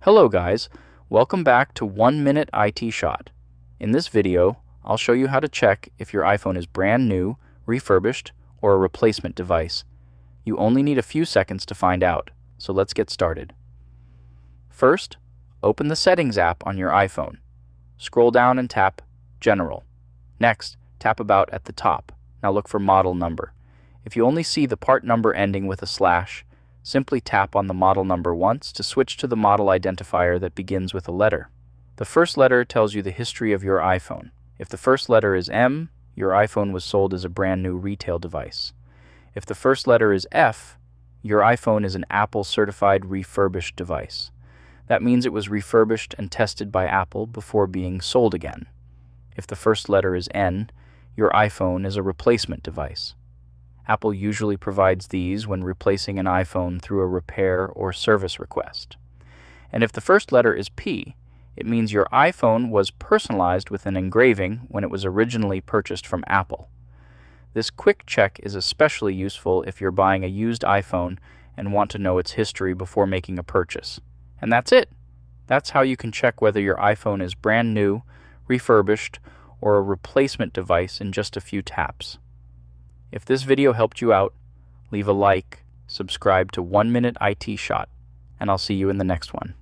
Hello guys, welcome back to 1 Minute IT Shot. In this video, I'll show you how to check if your iPhone is brand new, refurbished, or a replacement device. You only need a few seconds to find out, so let's get started. First, open the Settings app on your iPhone. Scroll down and tap General. Next, tap About at the top. Now look for Model Number. If you only see the part number ending with a slash, simply tap on the model number once to switch to the model identifier that begins with a letter. The first letter tells you the history of your iPhone. If the first letter is M, your iPhone was sold as a brand new retail device. If the first letter is F, your iPhone is an Apple certified refurbished device. That means it was refurbished and tested by Apple before being sold again. If the first letter is N, your iPhone is a replacement device. Apple usually provides these when replacing an iPhone through a repair or service request. And if the first letter is P, it means your iPhone was personalized with an engraving when it was originally purchased from Apple. This quick check is especially useful if you're buying a used iPhone and want to know its history before making a purchase. And that's it. That's how you can check whether your iPhone is brand new, refurbished, or a replacement device in just a few taps. If this video helped you out, leave a like, subscribe to 1 Minute IT Shot, and I'll see you in the next one.